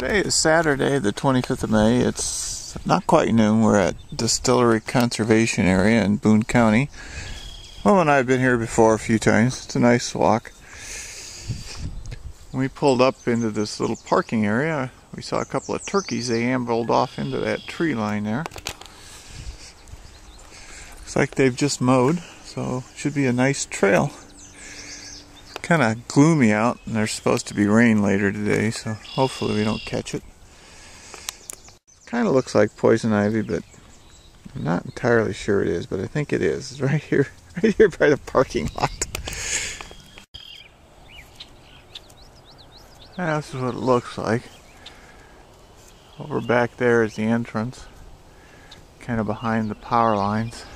Today is Saturday, the 25th of May. It's not quite noon. We're at Distillery Conservation Area in Boone County. Wilma and I have been here before a few times. It's a nice walk. When we pulled up into this little parking area, we saw a couple of turkeys. They ambled off into that tree line there. Looks like they've just mowed, so it should be a nice trail. Kind of gloomy out, and there's supposed to be rain later today, so hopefully we don't catch it. Kind of looks like poison ivy, but I'm not entirely sure it is, but I think it is. It's right here by the parking lot. And this is what it looks like. Over back there is the entrance, kind of behind the power lines.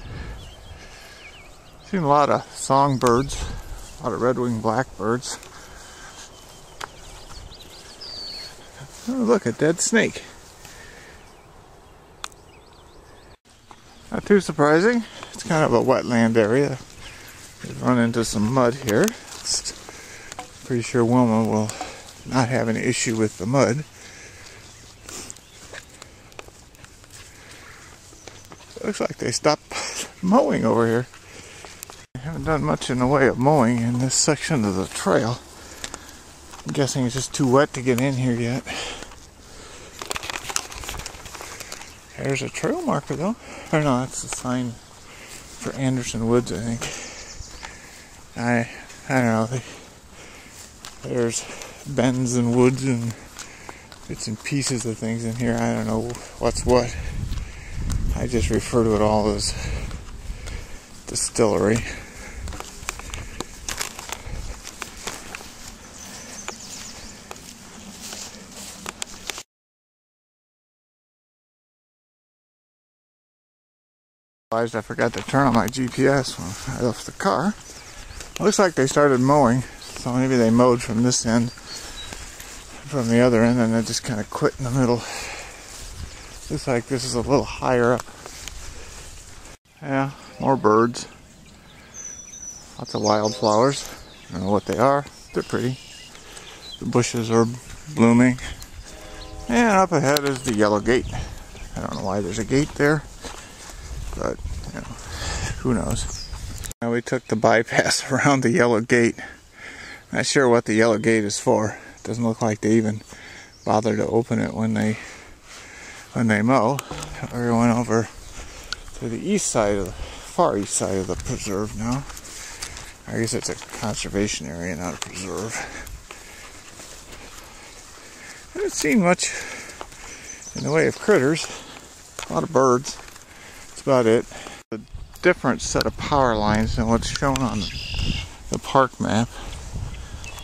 Seen a lot of songbirds. A lot of red-winged blackbirds. Oh, look, a dead snake. Not too surprising. It's kind of a wetland area. We've run into some mud here. Pretty sure Wilma will not have an issue with the mud. Looks like they stopped mowing over here. Haven't done much in the way of mowing in this section of the trail. I'm guessing it's just too wet to get in here yet. There's a trail marker though. Or no, that's a sign for Anderson Woods, I think. I don't know. There's bends and woods and bits and pieces of things in here. I don't know what's what. I just refer to it all as Distillery. I forgot to turn on my GPS when I left the car. Looks like they started mowing, so maybe they mowed from this end, from the other end, and they just kind of quit in the middle. Looks like this is a little higher up. Yeah, more birds. Lots of wildflowers. I don't know what they are. They're pretty. The bushes are blooming. And up ahead is the yellow gate. I don't know why there's a gate there, but you know, who knows. Now we took the bypass around the yellow gate. Not sure what the yellow gate is for. It doesn't look like they even bother to open it when they mow. We're going over to the east side of the far east side of the preserve now. I guess it's a conservation area, not a preserve. I haven't seen much in the way of critters. A lot of birds. That's about it. A different set of power lines than what's shown on the park map.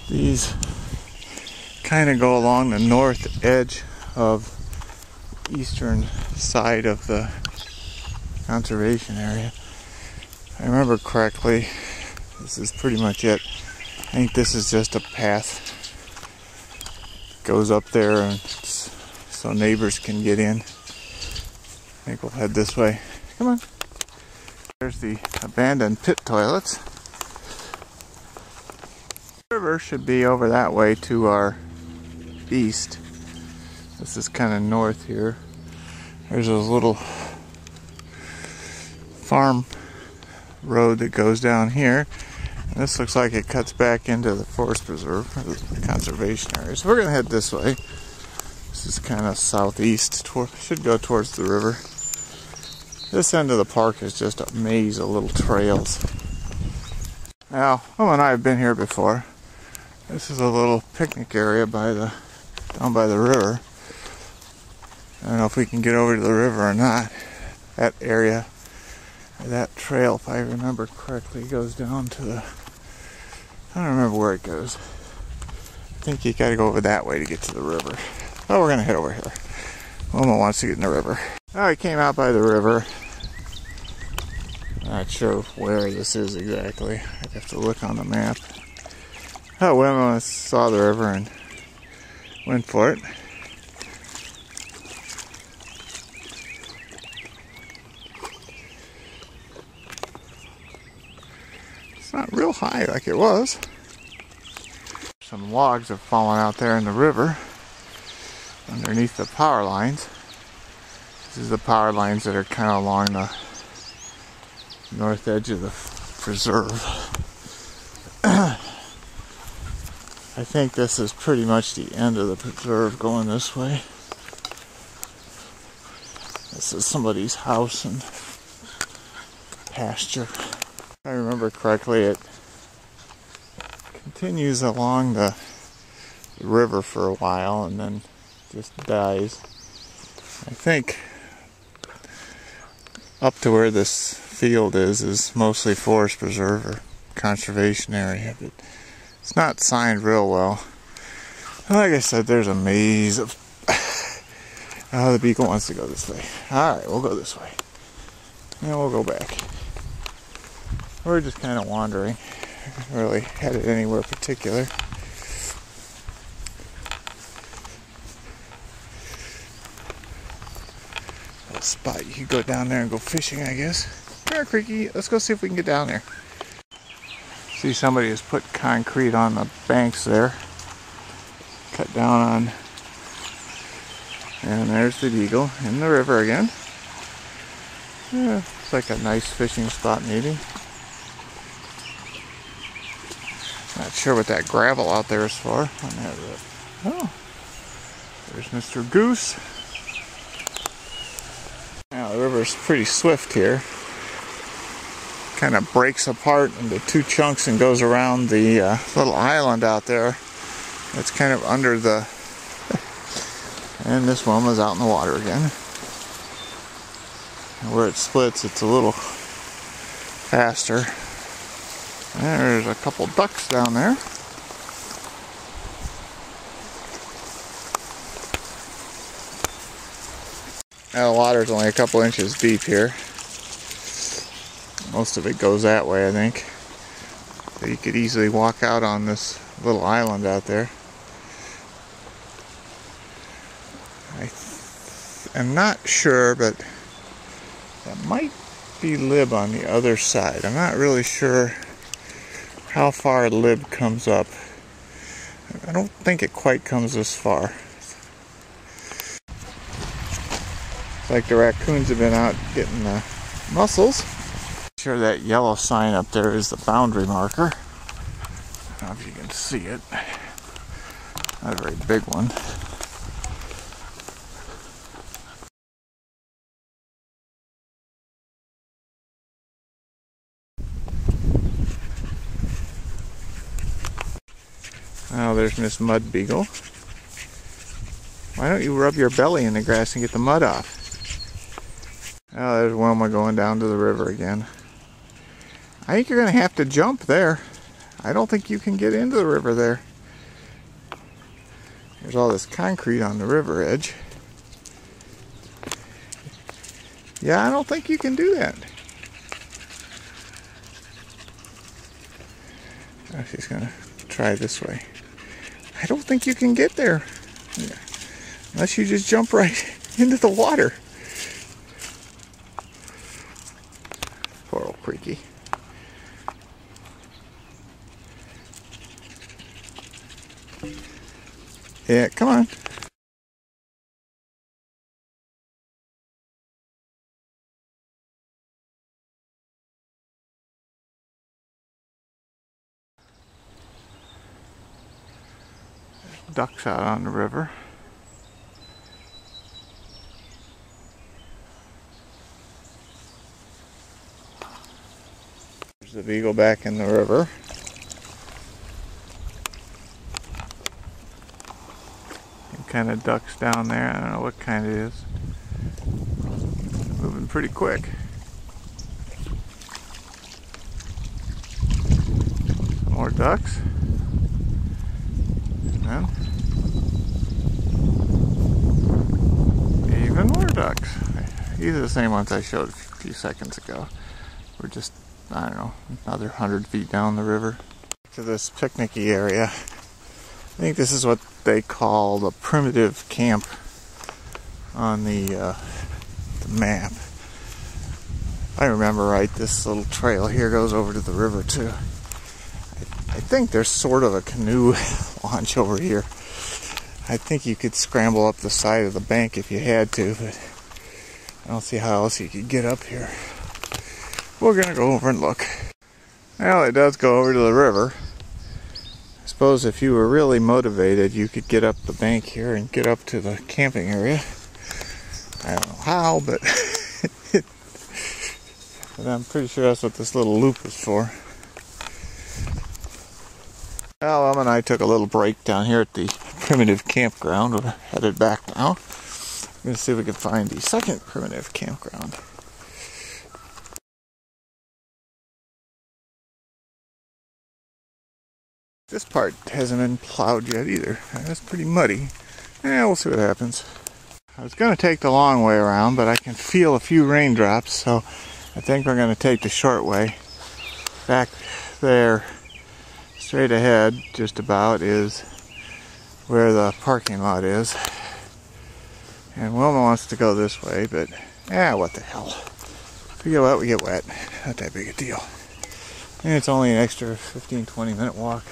These kind of go along the north edge of eastern side of the conservation area. If I remember correctly, this is pretty much it. I think this is just a path. Goes up there and so neighbors can get in. I think we'll head this way. Come on. There's the abandoned pit toilets. The river should be over that way to our east. This is kind of north here. There's a little farm road that goes down here. And this looks like it cuts back into the forest preserve, or the conservation area. So we're going to head this way. This is kind of southeast. Should go towards the river. This end of the park is just a maze of little trails. Now, Wilma and I have been here before. This is a little picnic area down by the river. I don't know if we can get over to the river or not. That area, that trail, if I remember correctly, goes down to the... I don't remember where it goes. I think you gotta go over that way to get to the river. Oh, we're gonna head over here. Wilma wants to get in the river. Oh, we came out by the river. Not sure where this is exactly. I'd have to look on the map. Oh, Wilma saw the river and went for it. It's not real high like it was. Some logs have fallen out there in the river. underneath the power lines. This is the power lines that are kind of along the north edge of the preserve. I think this is pretty much the end of the preserve going this way. This is somebody's house and pasture. If I remember correctly, it continues along the river for a while and then just dies. I think up to where this field is mostly forest preserve or conservation area, but it's not signed real well. And like I said, there's a maze of oh, the beagle wants to go this way. Alright, we'll go this way. And we'll go back. We're just kind of wandering. Not really headed anywhere particular. Little spot you can go down there and go fishing, I guess. Come here, Creaky. Let's go see if we can get down there. See, somebody has put concrete on the banks there. Cut down on. And there's the beagle in the river again. Yeah, it's like a nice fishing spot, maybe. Not sure what that gravel out there is for. Oh, there's Mr. Goose. Now the river's pretty swift here. Kind of breaks apart into two chunks and goes around the little island out there. It's kind of under the... And this one was out in the water again. And where it splits, it's a little faster. There's a couple ducks down there. Now the water's only a couple inches deep here. Most of it goes that way, I think. So you could easily walk out on this little island out there. I'm not sure, but that might be Lib on the other side. I'm not really sure how far Lib comes up. I don't think it quite comes this far. It's like the raccoons have been out getting the mussels. Sure, that yellow sign up there is the boundary marker. I don't know if you can see it. Not a very big one. Oh, there's Miss Mud Beagle. Why don't you rub your belly in the grass and get the mud off? Oh, there's Wilma going down to the river again. I think you're going to have to jump there. I don't think you can get into the river there. There's all this concrete on the river edge. Yeah, I don't think you can do that. Oh, she's going to try this way. I don't think you can get there. Yeah. Unless you just jump right into the water. Poor old Creaky. Yeah, come on. Ducks out on the river. There's the beagle back in the river. And kind of ducks down there. I don't know what kind it is. Moving pretty quick. Some more ducks. And even more ducks. These are the same ones I showed a few seconds ago. We're just, I don't know, another 100 feet down the river. To this picnicky area. I think this is what they call the primitive camp on the map. If I remember right, this little trail here goes over to the river too. I think there's sort of a canoe launch over here. I think you could scramble up the side of the bank if you had to, but I don't see how else you could get up here. We're gonna go over and look. Well, it does go over to the river. I suppose if you were really motivated, you could get up the bank here and get up to the camping area. I don't know how, but, but I'm pretty sure that's what this little loop is for. Well, Wilma and I took a little break down here at the primitive campground. We're headed back now. We're going to see if we can find the second primitive campground. This part hasn't been plowed yet either. It's pretty muddy. We'll see what happens. I was going to take the long way around, but I can feel a few raindrops, so I think we're going to take the short way. Back there, straight ahead, just about, is where the parking lot is. And Wilma wants to go this way, but what the hell. If we get wet, we get wet. Not that big a deal. And it's only an extra 15-20 minute walk.